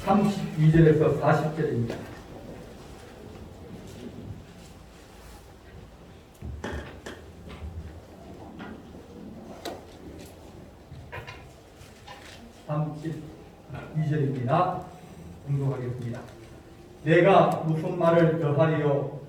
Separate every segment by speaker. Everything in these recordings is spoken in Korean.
Speaker 1: 32절에서 40절입니다. 공독하겠습니다. 내가 무슨 말을 더하리요?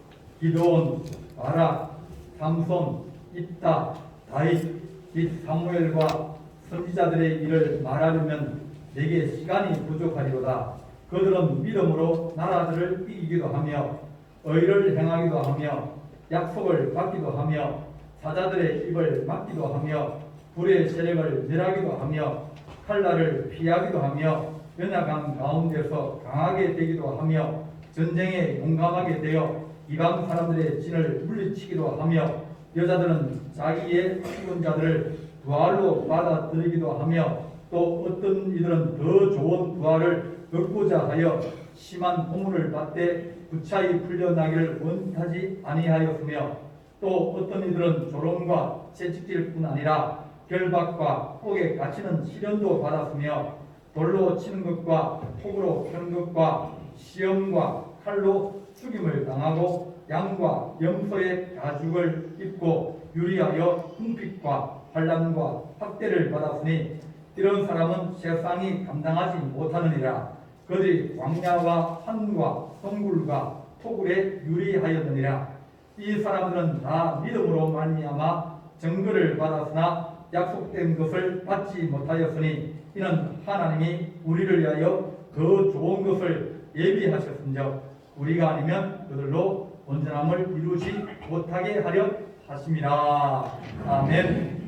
Speaker 1: 기드온, 바락, 삼손, 입다, 다윗, 및 사무엘과 선지자들의 일을 말하려면 내게 시간이 부족하리로다. 그들은 믿음으로 나라들을 이기기도 하며 의를 행하기도 하며 약속을 받기도 하며 사자들의 입을 막기도 하며 불의 세력을 멸하기도 하며 칼날을 피하기도 하며 연약한 가운데서 강하게 되기도 하며 전쟁에 용감하게 되어 이방 사람들의 진을 물리치기도 하며 여자들은 자기의 죽은 자들을 부활로 받아들이기도 하며 또 어떤 이들은 더 좋은 부활을 얻고자 하여 심한 고문을 받되 구차히 풀려나기를 원하지 아니하였으며 또 어떤 이들은 조롱과 채찍질뿐 아니라 결박과 옥에 갇히는 시련도 받았으며 돌로 치는 것과 폭으로 펴는 것과 시험과 칼로 죽임을 당하고 양과 염소의 가죽을 입고 유리하여 궁핍과 환난과 학대를 받았으니 이런 사람은 세상이 감당하지 못하느니라. 그들이 광야와 산과 동굴과 토굴에 유리하였느니라. 이 사람들은 다 믿음으로 말미암아 증거를 받았으나 약속된 것을 받지 못하였으니 이는 하나님이 우리를 위하여 더 좋은 것을 예비하셨은즉 우리가 아니면 그들로 온전함을 이루지 못하게 하려 하심이라. 아멘.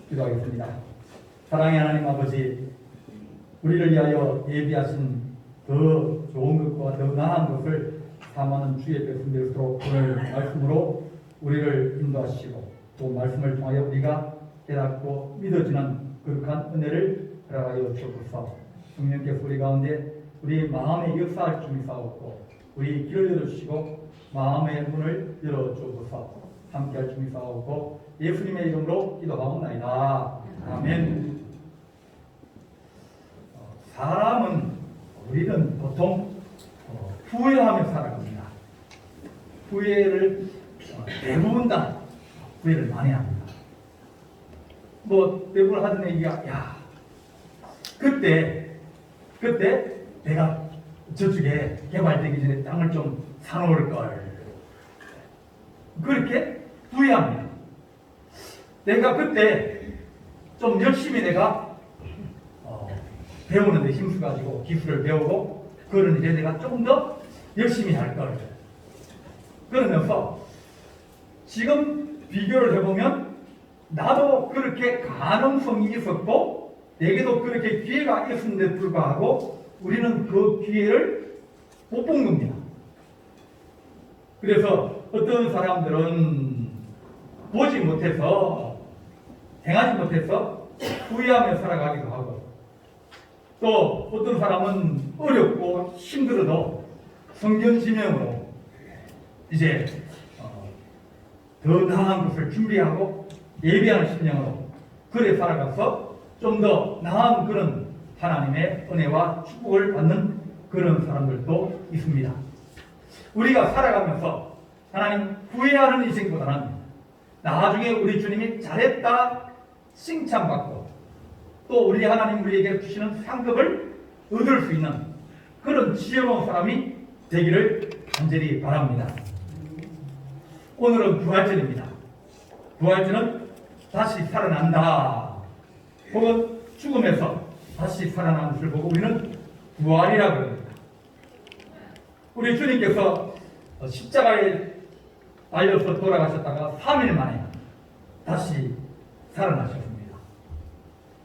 Speaker 1: 기도하겠습니다. 사랑의 하나님 아버지, 우리를 위하여 예비하신 더 좋은 것과 더 나은 것을 사모하는 주의 백성들일수록 오늘 말씀으로 우리를 인도하시고 또 말씀을 통하여 우리가 깨닫고 믿어지는 거룩한 은혜를 허락하여 주옵소서. 성령께서 우리 가운데 우리 마음의 역사할 줄 믿사옵고 우리 길을 열어주시고 마음의 문을 열어주옵소서. 함께할 줄 믿사옵고 예수님의 이름으로 기도하옵나이다. 아멘. 사람은 우리는 보통 후회하며 살아갑니다. 후회를 대부분 다 후회를 많이 합니다. 뭐 대부분 하던 얘기가 그때 내가 저쪽에 개발되기 전에 땅을 좀 사놓을 걸, 그렇게 후회합니다. 내가 그때 좀 열심히 내가 배우는 데 힘써가지고 기술을 배우고 그런 일에 내가 좀 더 열심히 할 걸, 그러면서 지금 비교를 해보면 나도 그렇게 가능성이 있었고 내게도 그렇게 기회가 있었는데 불구하고 우리는 그 기회를 못 본 겁니다. 그래서 어떤 사람들은 보지 못해서, 행하지 못해서 후회하며 살아가기도 하고, 또 어떤 사람은 어렵고 힘들어도 성견지명으로 이제 더 나은 것을 준비하고 예비하는 심령으로 그래 살아가서 좀 더 나은 그런 하나님의 은혜와 축복을 받는 그런 사람들도 있습니다. 우리가 살아가면서 하나님 후회하는 인생보다는 나중에 우리 주님이 잘했다 칭찬받고 또 우리 하나님 우리에게 주시는 상급을 얻을 수 있는 그런 지혜로운 사람이 되기를 간절히 바랍니다. 오늘은 부활절입니다. 부활절은 다시 살아난다, 혹은 죽음에서 다시 살아난 것을 보고 우리는 부활이라고 합니다. 우리 주님께서 십자가에 달려서 돌아가셨다가 3일 만에 다시 살아나셨습니다.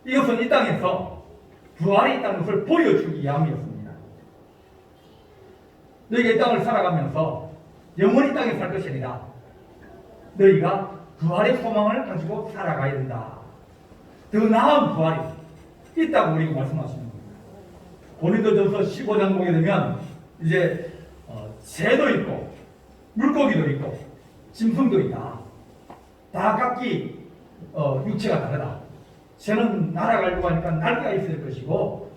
Speaker 1: 이것은 이 땅에서 부활이 있다는 것을 보여주기 위함이었습니다. 너희가 이 땅을 살아가면서 영원히 땅에 살 것이 아니라 너희가 부활의 소망을 가지고 살아가야 된다. 더 나은 부활이 있다고 우리가 말씀하시는 겁니다. 고린도전서 15장 보게 되면 이제 새도 있고 물고기도 있고 짐승도 있다. 다 각기 육체가 다르다. 새는 날아가려고 하니까 날개가 있어야 될 것이고,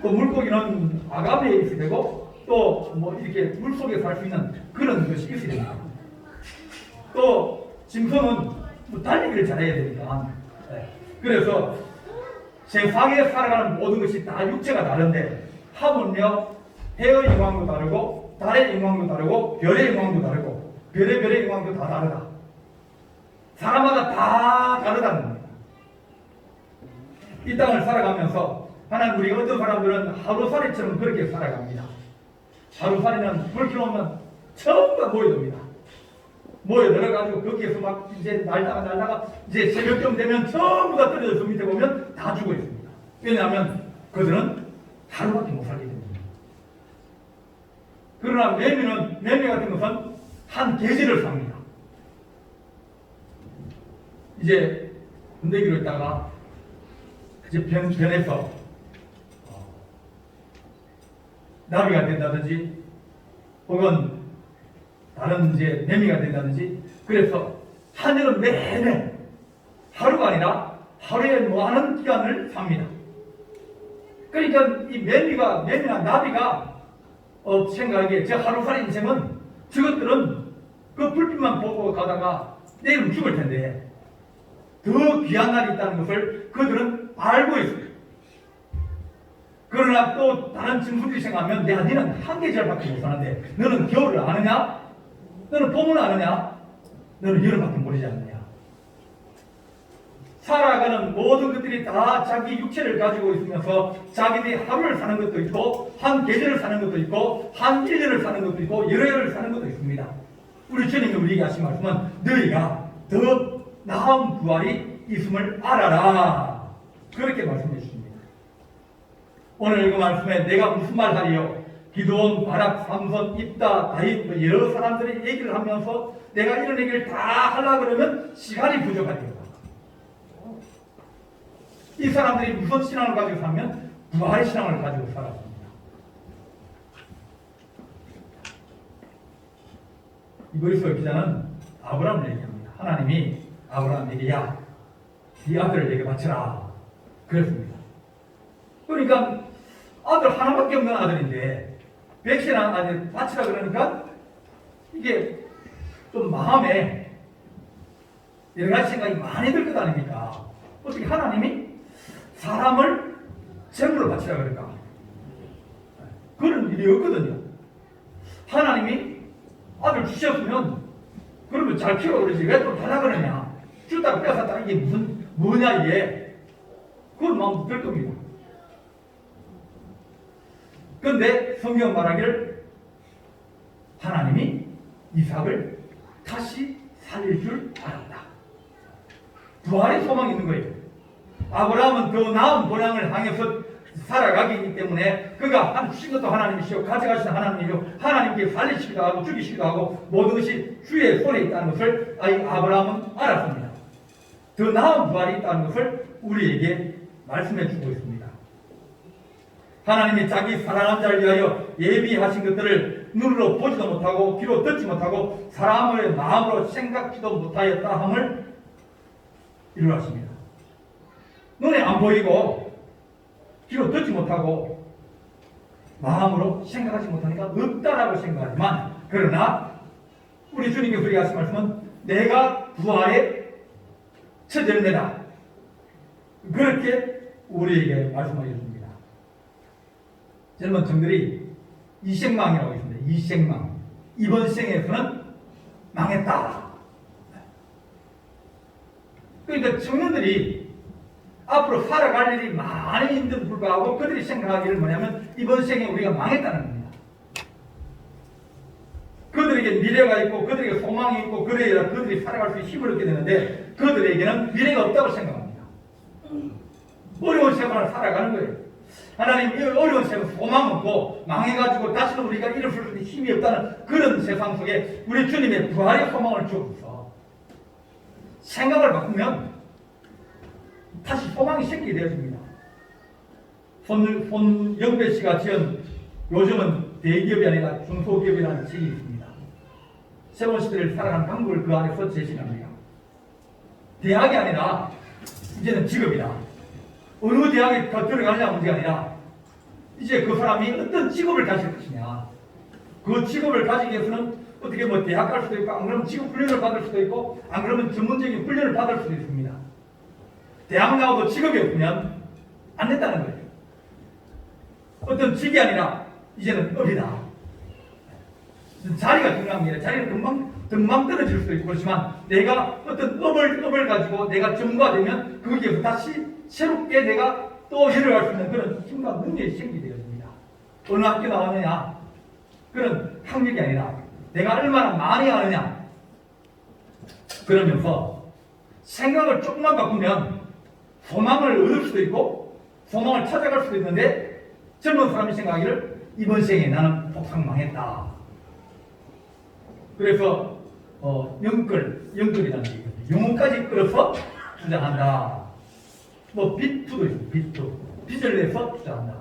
Speaker 1: 또 물고기는 아가미에 있어야 되고, 또 뭐 이렇게 물속에 살 수 있는 그런 것이 있어야 됩니다. 또 짐승은 뭐 달리기를 잘해야 되니까. 그래서 세상에 살아가는 모든 것이 다 육체가 다른데, 하물며 해의 영광도 다르고 달의 영광도 다르고 별의 영광도 다르고 별의 영광도 다 다르다. 사람마다 다 다르다는 겁니다. 이 땅을 살아가면서 하나님, 우리 어떤 사람들은 하루살이처럼 그렇게 살아갑니다. 하루살이는 불 켜놓으면 전부 다 모여듭니다. 모여들어가지고 거기에서 막 이제 날다가 이제 새벽쯤 되면 전부 다 떨어져서 밑에 보면 다 죽어 있습니다. 왜냐하면 그들은 하루밖에 못 살게 됩니다. 그러나 매미 같은 것은 한 계절을 삽니다. 이제 군대기로 있다가 이제 변해서 나비가 된다든지 혹은 다른 이제 매미가 된다든지, 그래서 하늘은 내내 하루가 아니라 하루에 많은 기간을 삽니다. 그러니까 이 매미나 나비가 생각하기에 저 하루살이 인생은 저것들은 그 불빛만 보고 가다가 내일은 죽을 텐데 더 귀한 날이 있다는 것을 그들은 알고 있어요. 그러나 또 다른 짐승들이 생각하면, 너는 한 계절밖에 못 사는데 너는 겨울을 아느냐? 너는 봄을 아느냐? 너는 여름밖에 모르지 않느냐? 살아가는 모든 것들이 다 자기 육체를 가지고 있으면서 자기들이 하루를 사는 것도 있고, 한 계절을 사는 것도 있고, 한 1년을 사는 것도 있고, 여러 해를 사는 것도 있습니다. 우리 주님이 우리에게 하신 말씀은 너희가 더 나은 부활이 있음을 알아라, 그렇게 말씀해 주십니다. 오늘 그 말씀에 내가 무슨 말 하리요? 기드온, 바락, 삼손, 입다, 다윗 여러 사람들의 얘기를 하면서 내가 이런 얘기를 다 하려고 그러면 시간이 부족하리요. 이 사람들이 무슨 신앙을 가지고 살면 부활의 신앙을 가지고 살았습니다. 이브리서 기자는 아브라함을 얘기합니다. 하나님이 아브라함에게 네 아들을 내게 바쳐라 그랬습니다. 그러니까 아들 하나밖에 없는 아들인데 백세나 아들 바치라 그러니까 이게 좀 마음에 여러 가지 생각이 많이 들 것 아닙니까? 어떻게 하나님이 사람을 제물로 바치라 그럴까? 그런 일이 없거든요. 하나님이 아들 주셨으면 그러면 잘 키워 그러지 왜 또 달라 그러냐? 주다가 뺏었다 이게 뭐냐 이게? 그런 마음도 들 겁니다. 그런데 성경 말하기를 하나님이 이삭을 다시 살릴 줄 알았다. 부활의 소망이 있는 거예요. 아브라함은 더 나은 본향을 향해서 살아가기 때문에 그가 주신 것도 하나님이시오, 가져가신 하나님이시오, 하나님께 살리시기도 하고 죽이시기도 하고 모든 것이 주의 손에 있다는 것을 아브라함은 알았습니다. 더 나은 부활이 있다는 것을 우리에게 말씀해 주고 있습니다. 하나님이 자기 사랑하는 자를 위하여 예비하신 것들을 눈으로 보지도 못하고 귀로 듣지 못하고 사람의 마음으로 생각지도 못하였다 함을 이루었습니다. 눈에 안 보이고 귀로 듣지 못하고 마음으로 생각하지 못하니까 없다라고 생각하지만, 그러나 우리 주님께서 우리가 하신 말씀은 내가 부활의 첫 열매다, 그렇게 우리에게 말씀하셨습니다. 젊은 청들이 이생망이라고 있습니다. 이생망. 이번 생에서는 망했다. 그러니까 청년들이 앞으로 살아갈 일이 많이 있는데도 불구하고 그들이 생각하기를 뭐냐면 이번 생에 우리가 망했다는 겁니다. 그들에게 미래가 있고 그들에게 소망이 있고 그래야 그들이 살아갈 수 있는 힘을 얻게 되는데 그들에게는 미래가 없다고 생각합니다. 어려운 생활을 살아가는 거예요. 하나님 이 어려운 세상 소망 없고 망해가지고 다시는 우리가 일어설 수 있는 힘이 없다는 그런 세상 속에 우리 주님의 부활의 소망을 주옵소서. 생각을 바꾸면 다시 소망이 생기게 되어집니다. 손영배 씨가 지은 요즘은 대기업이 아니라 중소기업이라는 책이 있습니다. 새로운 시대를 살아가는 방법을 그 안에서 제시합니다. 대학이 아니라 이제는 직업이다. 어느 대학에 들어가느냐 문제가 아니라 이제 그 사람이 어떤 직업을 가질 것이냐. 그 직업을 가지기 위해서는 어떻게 뭐 대학 갈 수도 있고, 안 그러면 직업 훈련을 받을 수도 있고, 안 그러면 전문적인 훈련을 받을 수도 있습니다. 대학 나와도 직업이 없으면 안 된다는 거예요. 어떤 직이 아니라 이제는 업이다. 자리가 중요한 게 아니라 자리는 금방 떨어질 수도 있고 그렇지만 내가 어떤 업을 가지고 내가 전문화되면 거기에서 다시 새롭게 내가 또 일을 할 수 있는 그런 힘과 능력이 생기되어집니다. 어느 학교 나왔느냐 그런 학력이 아니라 내가 얼마나 많이 하느냐. 그러면서 생각을 조금만 바꾸면 소망을 얻을 수도 있고 소망을 찾아갈 수도 있는데, 젊은 사람이 생각하기를 이번 생에 나는 독상 망했다. 그래서 영끌이라는 게 있거든요. 영혼까지 끌어서 투자한다. 뭐 빚투도 있고 빚을 내서 투자한다.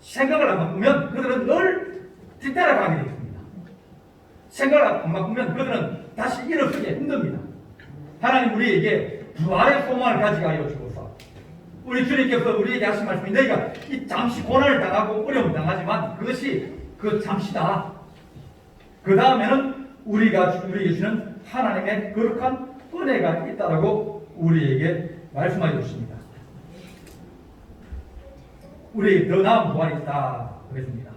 Speaker 1: 생각을 안 바꾸면 그들은 늘 뒤따라가게 되어 있습니다. 생각을 안 바꾸면 그들은 다시 일어서기 힘듭니다. 하나님 우리에게 부활의 소망을 가지게 하여 주옵소서. 우리 주님께서 우리에게 하신 말씀이 너희가 이 잠시 고난을 당하고 어려움을 당하지만 그것이 그 잠시다. 그 다음에는 우리에게 주는 하나님의 거룩한 은혜가 있다라고 우리에게 말씀하여 주십니다. 우리에게 더 나은 부활이 있다 그랬습니다.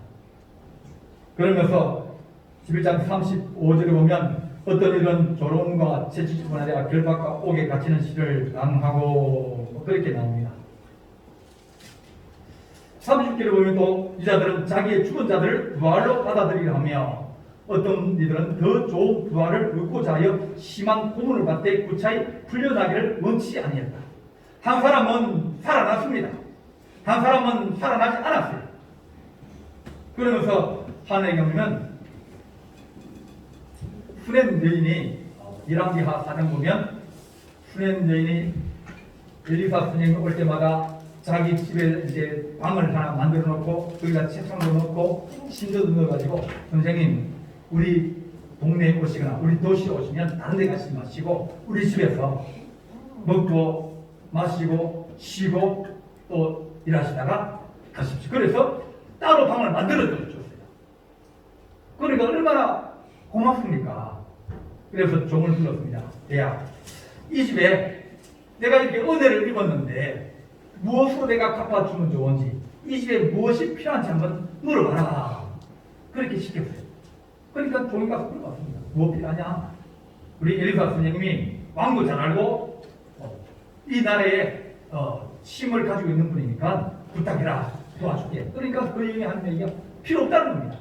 Speaker 1: 그러면서 11장 35절에 보면 어떤 일은 조롱과 채찍뿐 아니라 결박과 옥에 갇히는 시를 당하고 그렇게 나옵니다. 30절에 보면 또 이자들은 자기의 죽은 자들을 부활로 받아들이려 하며 어떤 이들은 더 좋은 부활을 얻고자 하여 심한 고문을 받되 구차히 풀려나기를 원치 아니했다. 한 사람은 살아났습니다. 한 사람은 살아나지 않았어요. 그러면서 하나님의 경우는 수냄 여인이 1학기하 4장 보면 수냄 여인이 엘리사 스님이 올 때마다 자기 집에 이제 방을 하나 만들어 놓고 거기다 책상도 놓고 신도도 넣어가지고 선생님 우리 동네에 오시거나 우리 도시에 오시면 다른 데 가시지 마시고 우리 집에서 먹고 마시고 쉬고 또 일하시다가 가십시오. 그래서 따로 방을 만들어 줬어요. 그러니까 얼마나 고맙습니까? 그래서 종을 불렀습니다. 야, 이 집에 내가 이렇게 은혜를 입었는데 무엇으로 내가 갚아주면 좋은지, 이 집에 무엇이 필요한지 한번 물어봐라. 그렇게 시켰어요. 그러니까 종이 가서 물어봤습니다. 무엇 필요하냐? 우리 엘리사 선생님이 왕도 잘 알고 이 나라에 힘을 가지고 있는 분이니까 부탁해라. 도와줄게. 그러니까 그 얘기 하는 얘기가 필요 없다는 겁니다.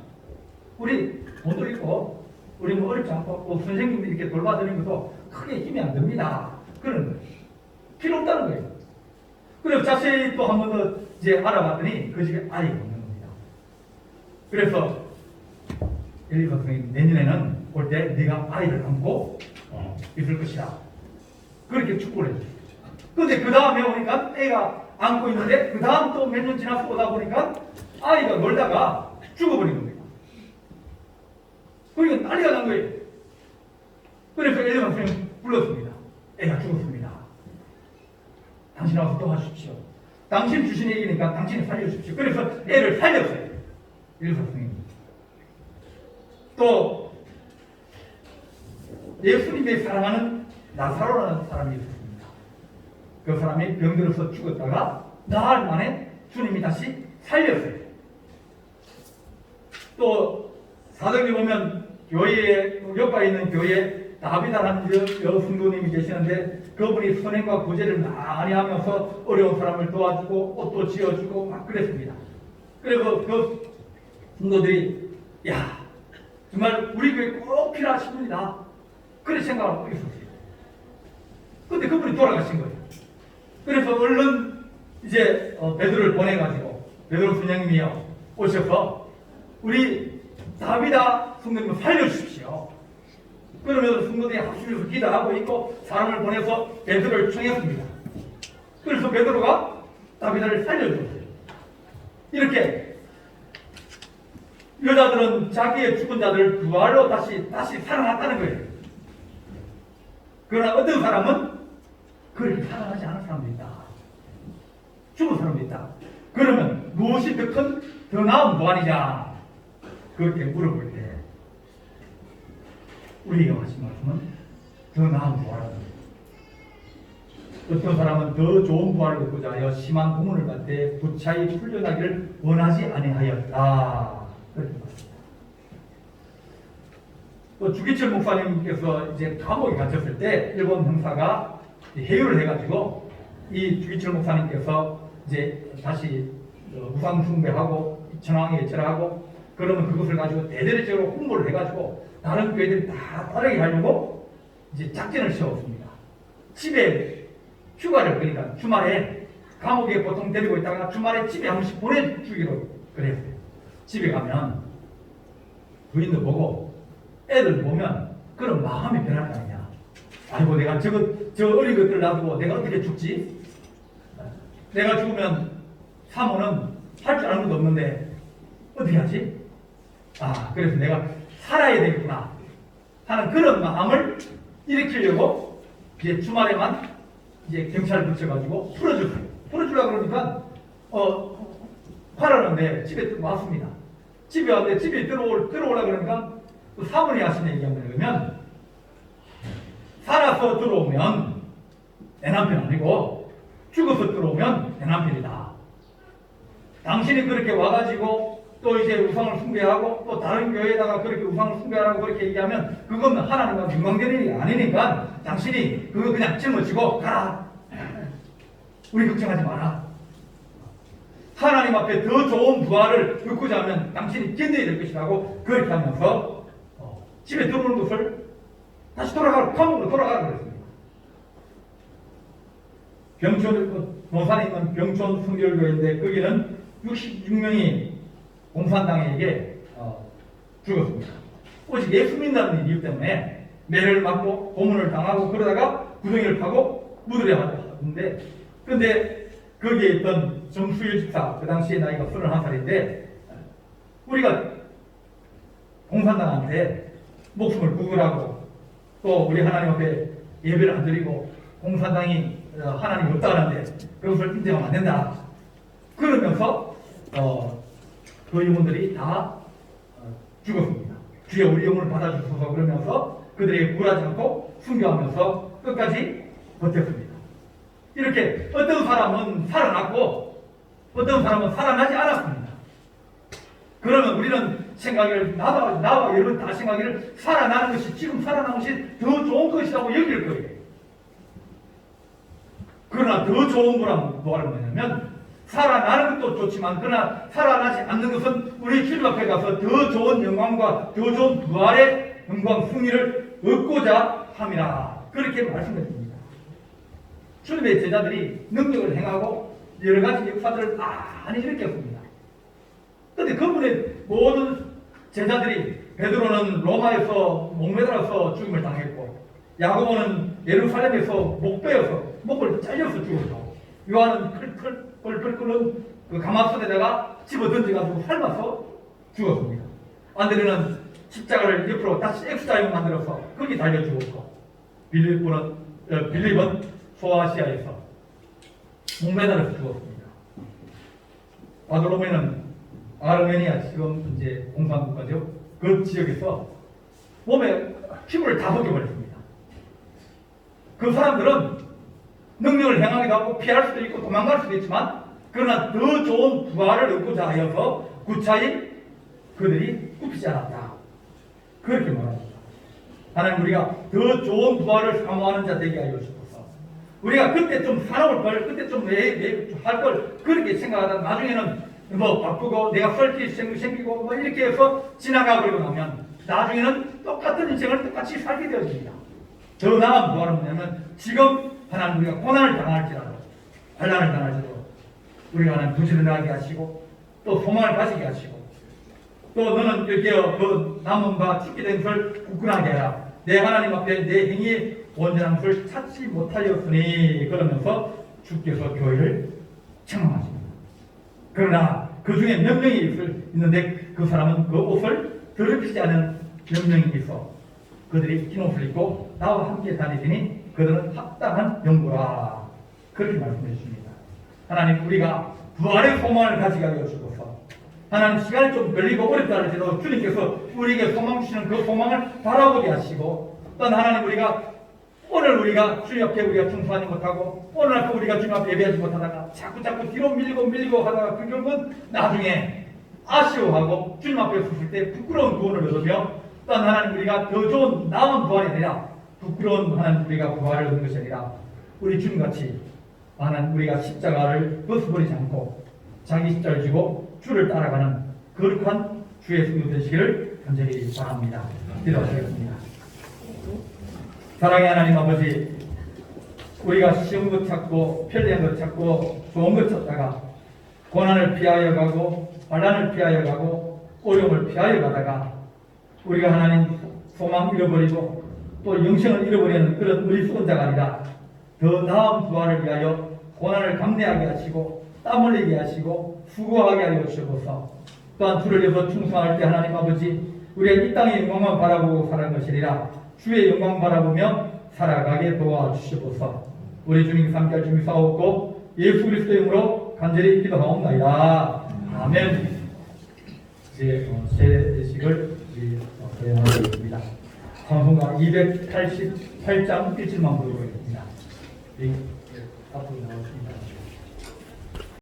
Speaker 1: 우리 돈도 있고 우리 뭐 어렵지 않고 또 선생님들이 이렇게 돌봐드리는 것도 크게 힘이 안 듭니다. 그런 거예요. 필요 없다는 거예요. 그래서 자세히 또 한 번 더 이제 알아봤더니 그 집에 아이가 없는 겁니다. 그래서 엘리사 선생님 내년에는 올 때 네가 아이를 안고 있을 것이다. 그렇게 축복을 해줬어요. 근데 그 다음에 오니까 애가 안고 있는데 그 다음 또 몇 년 지나서 오다 보니까 아이가 놀다가 죽어버린 겁니다. 그러니까 난리가 난 거예요. 그래서 엘리사 선생님 불렀습니다. 애가 죽었습니다. 당신 와서 도와주십시오. 당신 주신 얘기니까 당신이 살려주십시오. 그래서 애를 살렸어요. 엘리사 선생님. 또 예수님이 사랑하는 나사로라는 사람이 있었습니다. 그 사람이 병들어서 죽었다가 나흘 만에 주님이 다시 살렸어요. 또 사도행전에 보면 교회에 옆에 있는 교회에 다비다라는 여성도님이 계시는데 그분이 선행과 구제를 많이 하면서 어려운 사람을 도와주고 옷도 지어주고 막 그랬습니다. 그래서 그 성도들이 야 정말 우리 교회 꼭 필요하신 분이다. 그렇게 생각하고 있었어요. 근데 그분이 돌아가신 거예요. 그래서 얼른 이제 베드로를 보내가지고 베드로 선생님이요 오셔서 우리 다비다 성도님을 살려주십시오. 그러면서 성도들이 합심해서 기도하고 있고 사람을 보내서 베드로를 청했습니다. 그래서 베드로가 다비다를 살려줬어요. 이렇게 여자들은 자기의 죽은 자들을 부활로 다시 살아났다는 거예요. 그러나 어떤 사람은 그렇게 살아나지 않은 사람도 있다. 죽은 사람도 있다. 그러면 무엇이 더 큰, 더 나은 무한이냐? 그렇게 물어볼 때 우리가 하신 말씀은 더 나은 부활은 어떤 사람은 더 좋은 부활을 얻고자 하여 심한 고문을 받되 부차히 풀려나기를 원하지 아니하였다. 그렇게 말합니다. 또 주기철 목사님께서 이제 감옥에 갇혔을 때 일본 형사가 해유를 해가지고 이 주기철 목사님께서 이제 다시 우상 숭배하고 천황에 절하고 그러면 그것을 가지고 대대적으로 홍보를 해가지고 다른 교회들이 다 따르게 하려고 이제 작전을 세웠습니다. 집에 휴가를 그러니까 주말에 감옥에 보통 데리고 있다가 주말에 집에 한 번씩 보내주기로 그랬어요. 집에 가면 부인도 보고 애들 보면 그런 마음이 변할 거 아니냐. 아이고 내가 저 어린 것들 놔두고 내가 어떻게 죽지? 내가 죽으면 사모는 할 줄 아는 것도 없는데 어떻게 하지? 그래서 내가 살아야 되겠구나 하는 그런 마음을 일으키려고 이제 주말에만 이제 경찰을 붙여가지고 풀어주세요. 풀어주려고 그러니까 팔았는데 집에 왔습니다. 집에 왔는데 집에 들어오라 그러니까 그 사모님 하시는 얘기가 뭐냐면 살아서 들어오면 내 남편 아니고 죽어서 들어오면 내 남편이다. 당신이 그렇게 와가지고 또 이제 우상을 숭배하고 또 다른 교회에다가 그렇게 우상을 숭배하라고 그렇게 얘기하면 그건 하나님과 영광되는 일이 아니니까 당신이 그거 그냥 짊어지고 가라. 우리 걱정하지 마라. 하나님 앞에 더 좋은 부활을 얻고자 하면 당신이 견뎌야 될 것이라고 그렇게 하면서 집에 들어오는 것을 다시 감옥으로 돌아가라 그랬습니다. 병촌, 논산에 있는 병촌 성결교회인데 거기는 66명이 공산당에게 죽었습니다. 오직 예수 믿는다는 이유 때문에 매를 맞고 고문을 당하고 그러다가 구덩이를 파고 묻으려 하는데 근데 거기에 있던 정수일 집사 그 당시에 나이가 31살인데 우리가 공산당한테 목숨을 구걸하고 또 우리 하나님 앞에 예배를 안 드리고 공산당이 하나님이 없다는데 그것을 인정하면 안 된다. 그러면서 그 이분들이 다 죽었습니다. 주여 우리 영혼을 받아주소서 그러면서 그들에게 굴하지 않고 순교하면서 끝까지 버텼습니다. 이렇게 어떤 사람은 살아났고 어떤 사람은 살아나지 않았습니다. 그러면 우리는 생각을 나와 여러분 다 생각을 살아나는 것이 지금 살아나는 것이 더 좋은 것이라고 여길 거예요. 그러나 더 좋은 거란 뭐냐면 살아나는 것도 좋지만 그러나 살아나지 않는 것은 우리 주님 앞에 가서 더 좋은 영광과 더 좋은 부활의 영광 승리를 얻고자 함이라 그렇게 말씀드립니다. 주님의 제자들이 능력을 행하고 여러 가지 역사들을 많이 일으켰습니다. 그런데 그분의 모든 제자들이 베드로는 로마에서 목매달아서 죽음을 당했고 야고보는 예루살렘에서 목베어서 목을 잘려서 죽었고 요한은 펄펄 끓는 그 가마솥에다가 집어 던져가지고 삶아서 죽었습니다. 안드레는 십자가를 옆으로 다시 X자형 만들어서 거기 달려 죽었고 빌립은 소아시아에서 목매달아서 죽었습니다. 바돌로메는 아르메니아 지금 이제 공산국가죠. 그 지역에서 몸에 피부를 다 벗겨버렸습니다. 그 사람들은 능력을 행하기도 하고 피할 수도 있고 도망갈 수도 있지만 그러나 더 좋은 부활을 얻고자 하여서 구차히 그들이 굽히지 않았다. 그렇게 말합니다. 하나님 우리가 더 좋은 부활을 사모하는 자 되게 하여 주옵소서. 우리가 그때 좀 살아올 걸, 그때 좀 할 걸 그렇게 생각하다 나중에는 뭐 바쁘고 내가 썰기 생기고 뭐 이렇게 해서 지나가버리고 나면 나중에는 똑같은 인생을 똑같이 살게 되어집니다. 더 나은 부활은 뭐냐면 지금 하나님 우리가 고난을 당할지라도 환난을 당할지라도 우리가 하나님 부지런하게 하시고 또 소망을 가지게 하시고 또 너는 이렇게 그 남은 바 죽게 된 것을 굳건하게 하라. 내 하나님 앞에 내 행위의 온전한 것을 찾지 못하였으니 그러면서 주께서 교회를 책망하십니다. 그러나 그 중에 몇 명이 있는데 그 사람은 그 옷을 더럽히지 않은 몇 명이 있어 그들이 흰 옷을 입고 나와 함께 다니더니 그들은 합당한 연구라. 그렇게 말씀해 주십니다. 하나님, 우리가 부활의 소망을 가지게 하여 주셔서 하나님, 시간이 좀 걸리고 어렵다 할지라도 주님께서 우리에게 소망 주시는 그 소망을 바라보게 하시고, 또한 하나님, 오늘 우리가 주님 앞에 우리가 충성하지 못하고 오늘 앞에 우리가 주님 앞에 예배하지 못하다가 자꾸 뒤로 밀리고 하다가 그 결국은 나중에 아쉬워하고 주님 앞에 섰을 때 부끄러운 구원을 얻으며, 또한 하나님, 우리가 더 좋은 나은 부활이 아니라 부끄러운 하나님, 우리가 부활을 얻는 것이 아니라 우리 주님같이 하나님, 우리가 십자가를 벗어버리지 않고 자기 십자가를 지고 주를 따라가는 거룩한 주의 성도 되시기를 간절히 바랍니다. 기도하시겠습니다. 사랑의 하나님 아버지, 우리가 쉬운 것 찾고 편리한 것 찾고 좋은 것 찾다가 고난을 피하여 가고 환난을 피하여 가고 어려움을 피하여 가다가 우리가 하나님 소망 잃어버리고 또 영생을 잃어버리는 그런 어리석은 자가 아니라 더 나은 부활을 위하여 고난을 감내하게 하시고 땀 흘리게 하시고 수고하게 하여 주셔서, 또한 주를 위해서 충성할 때 하나님 아버지, 우리가 이 땅의 영광만 바라보고 살아가는 것이 아니라 주의 영광 바라보며 살아가게 도와주시옵소서. 우리 주님 함께 할 준비 싸웠고 예수 그리스도의 이름으로 간절히 기도하옵나이다. 아멘. 이제 세식을 수행하겠습니다. 찬송가 288장 1절만 부르겠습니다. 앞으로 나오십니다.